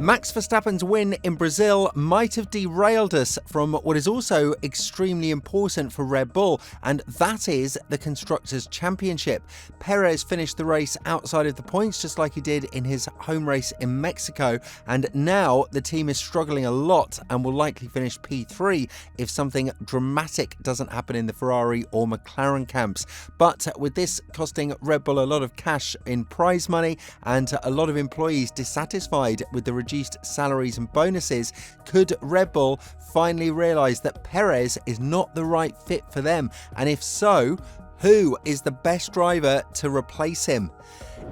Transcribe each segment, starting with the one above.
Max Verstappen's win in Brazil might have derailed us from what is also extremely important for Red Bull, and that is the Constructors' Championship. Perez finished the race outside of the points just like he did in his home race in Mexico, and now the team is struggling a lot and will likely finish P3 if something dramatic doesn't happen in the Ferrari or McLaren camps. But with this costing Red Bull a lot of cash in prize money and a lot of employees dissatisfied with the reduced salaries and bonuses, could Red Bull finally realise that Perez is not the right fit for them? And if so, who is the best driver to replace him?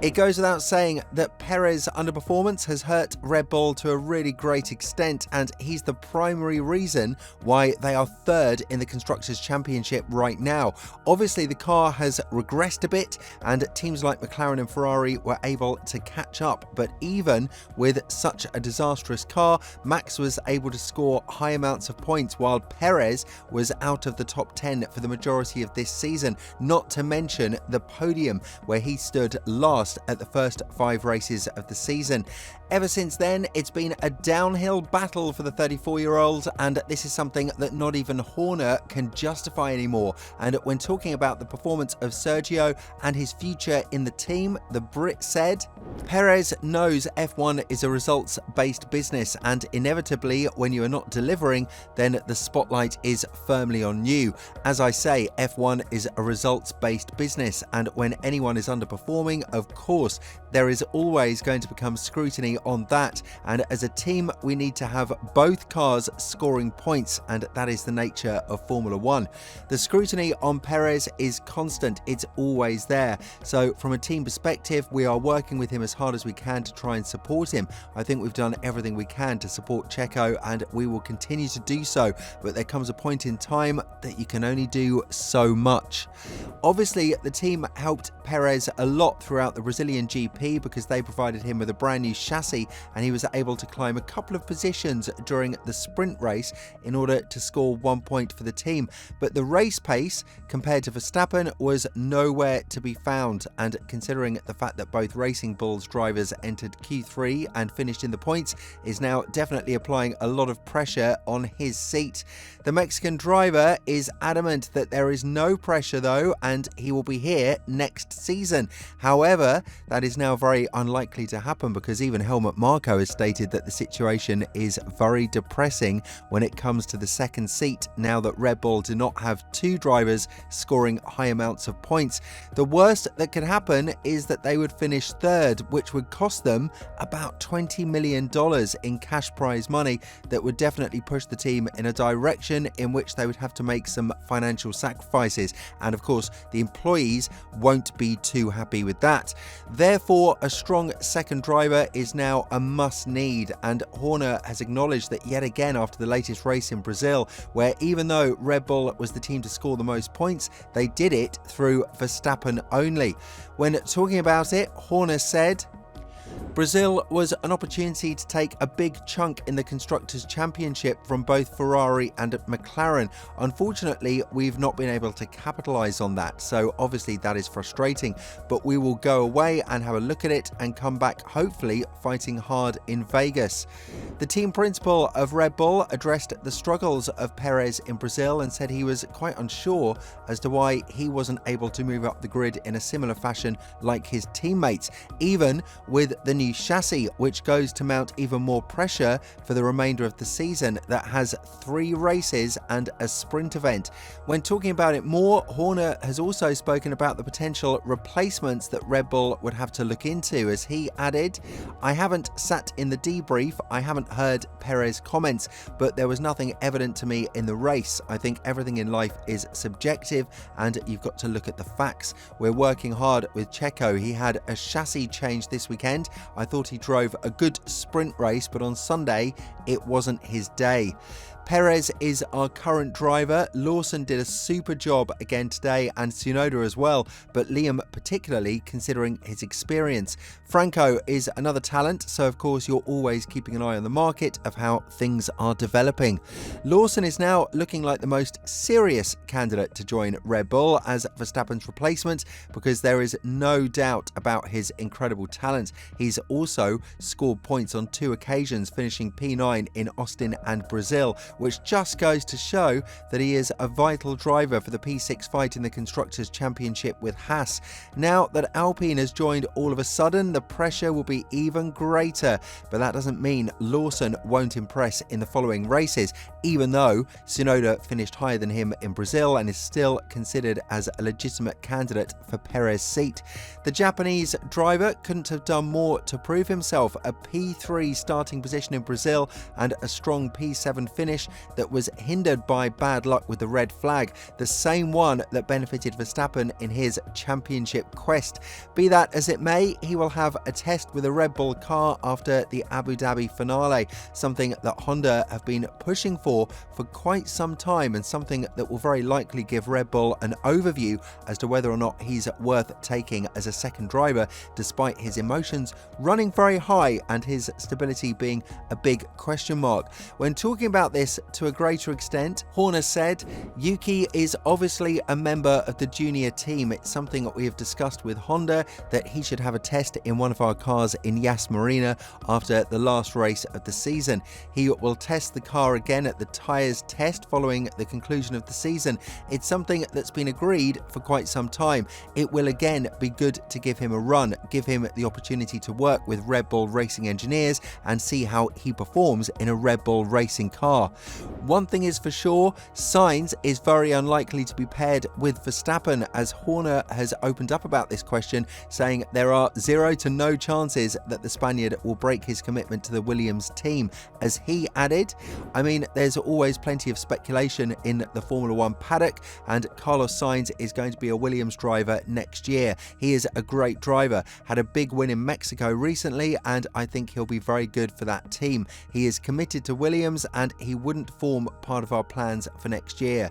It goes without saying that Perez's underperformance has hurt Red Bull to a really great extent, and he's the primary reason why they are third in the Constructors' Championship right now. Obviously, the car has regressed a bit, and teams like McLaren and Ferrari were able to catch up. But even with such a disastrous car, Max was able to score high amounts of points, while Perez was out of the top 10 for the majority of this season, not to mention the podium, where he stood last at the first 5 races of the season. Ever since then, it's been a downhill battle for the 34-year-old, and this is something that not even Horner can justify anymore. And when talking about the performance of Sergio and his future in the team, the Brit said, "Perez knows F1 is a results-based business, and inevitably, when you are not delivering, then the spotlight is firmly on you. As I say, F1 is a results-based business, and when anyone is underperforming, of course, there is always going to become scrutiny on that, and as a team we need to have both cars scoring points, and that is the nature of Formula 1. The scrutiny on Perez is constant, it's always there. So from a team perspective, we are working with him as hard as we can to try and support him. I think we've done everything we can to support Checo, and we will continue to do so, but there comes a point in time that you can only do so much." Obviously, the team helped Perez a lot throughout the Brazilian GP because they provided him with a brand new chassis, and he was able to climb a couple of positions during the sprint race in order to score 1 point for the team. But the race pace compared to Verstappen was nowhere to be found, and considering the fact that both Racing Bulls drivers entered Q3 and finished in the points, is now definitely applying a lot of pressure on his seat. The Mexican driver is adamant that there is no pressure though, and he will be here next season. However, that is now very unlikely to happen because even Helmut Marko has stated that the situation is very depressing when it comes to the second seat now that Red Bull do not have 2 drivers scoring high amounts of points. The worst that could happen is that they would finish third, which would cost them about $20 million in cash prize money that would definitely push the team in a direction in which they would have to make some financial sacrifices, and of course the employees won't be too happy with that. Therefore, a strong second driver is now a must-need, and Horner has acknowledged that yet again after the latest race in Brazil, where even though Red Bull was the team to score the most points, they did it through Verstappen only. When talking about it, Horner said, "Brazil was an opportunity to take a big chunk in the Constructors' Championship from both Ferrari and McLaren. Unfortunately, we've not been able to capitalise on that, so obviously that is frustrating, but we will go away and have a look at it and come back hopefully fighting hard in Vegas." The team principal of Red Bull addressed the struggles of Perez in Brazil and said he was quite unsure as to why he wasn't able to move up the grid in a similar fashion like his teammates, even with the new chassis, which goes to mount even more pressure for the remainder of the season that has 3 races and a sprint event. When talking about it more, Horner has also spoken about the potential replacements that Red Bull would have to look into, as he added, "I haven't sat in the debrief, I haven't heard Perez comments, but there was nothing evident to me in the race. I think everything in life is subjective and you've got to look at the facts. We're working hard with Checo. He had a chassis change this weekend. I thought he drove a good sprint race, but on Sunday it wasn't his day." Perez is our current driver. Lawson did a super job again today, and Tsunoda as well, but Liam particularly considering his experience. Franco is another talent, so of course you're always keeping an eye on the market of how things are developing. Lawson is now looking like the most serious candidate to join Red Bull as Verstappen's replacement, because there is no doubt about his incredible talent. He's also scored points on 2 occasions, finishing P9 in Austin and Brazil, which just goes to show that he is a vital driver for the P6 fight in the Constructors' Championship with Haas. Now that Alpine has joined all of a sudden, the pressure will be even greater, but that doesn't mean Lawson won't impress in the following races, even though Tsunoda finished higher than him in Brazil and is still considered as a legitimate candidate for Perez's seat. The Japanese driver couldn't have done more to prove himself. A P3 starting position in Brazil and a strong P7 finish that was hindered by bad luck with the red flag, the same one that benefited Verstappen in his championship quest. Be that as it may, he will have a test with a Red Bull car after the Abu Dhabi finale, something that Honda have been pushing for quite some time, and something that will very likely give Red Bull an overview as to whether or not he's worth taking as a second driver, despite his emotions running very high and his stability being a big question mark. When talking about this to a greater extent, Horner said, "Yuki is obviously a member of the junior team. It's something that we have discussed with Honda, that he should have a test in one of our cars in Yas Marina after the last race of the season. He will test the car again at the tyres test following the conclusion of the season. It's something that's been agreed for quite some time. It will again be good to give him a run, give him the opportunity to work with Red Bull racing engineers and see how he performs in a Red Bull racing car." One thing is for sure, Sainz is very unlikely to be paired with Verstappen, as Horner has opened up about this question, saying there are 0 to no chances that the Spaniard will break his commitment to the Williams team. As he added, I mean, there's always plenty of speculation in the Formula One paddock, and Carlos Sainz is going to be a Williams driver next year. He is a great driver, had a big win in Mexico recently, and I think he'll be very good for that team. He is committed to Williams and he wouldn't form part of our plans for next year.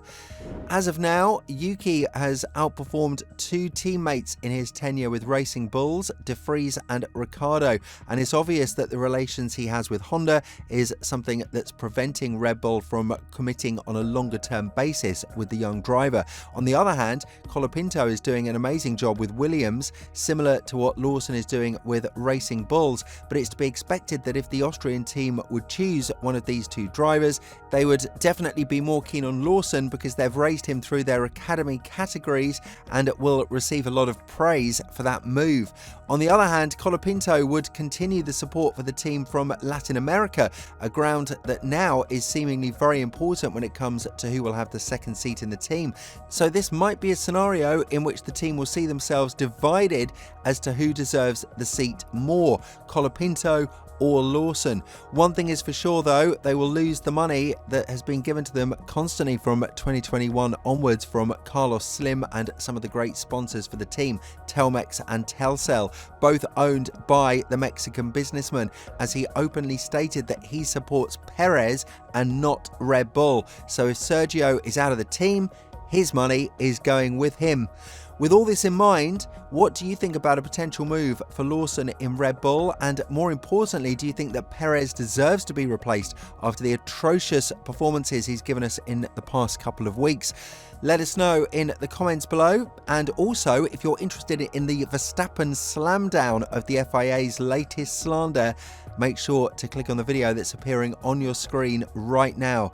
As of now, Yuki has outperformed 2 teammates in his tenure with Racing Bulls, De Vries and Ricciardo, and it's obvious that the relations he has with Honda is something that's preventing Red Bull from committing on a longer term basis with the young driver. On the other hand, Colapinto is doing an amazing job with Williams, similar to what Lawson is doing with Racing Bulls, but it's to be expected that if the Austrian team would choose one of these 2 drivers, they would definitely be more keen on Lawson because they've raised him through their academy categories and will receive a lot of praise for that move. On the other hand, Colapinto would continue the support for the team from Latin America, a ground that now is seemingly very important when it comes to who will have the second seat in the team. So this might be a scenario in which the team will see themselves divided as to who deserves the seat more, Colapinto or Lawson. One thing is for sure though, they will lose the money that has been given to them constantly from 2021 onwards from Carlos Slim and some of the great sponsors for the team, Telmex and Telcel, both owned by the Mexican businessman, as he openly stated that he supports Perez and not Red Bull. So if Sergio is out of the team, his money is going with him. With all this in mind, what do you think about a potential move for Lawson in Red Bull? And more importantly, do you think that Perez deserves to be replaced after the atrocious performances he's given us in the past couple of weeks? Let us know in the comments below. And also, if you're interested in the Verstappen slam down of the FIA's latest slander, make sure to click on the video that's appearing on your screen right now.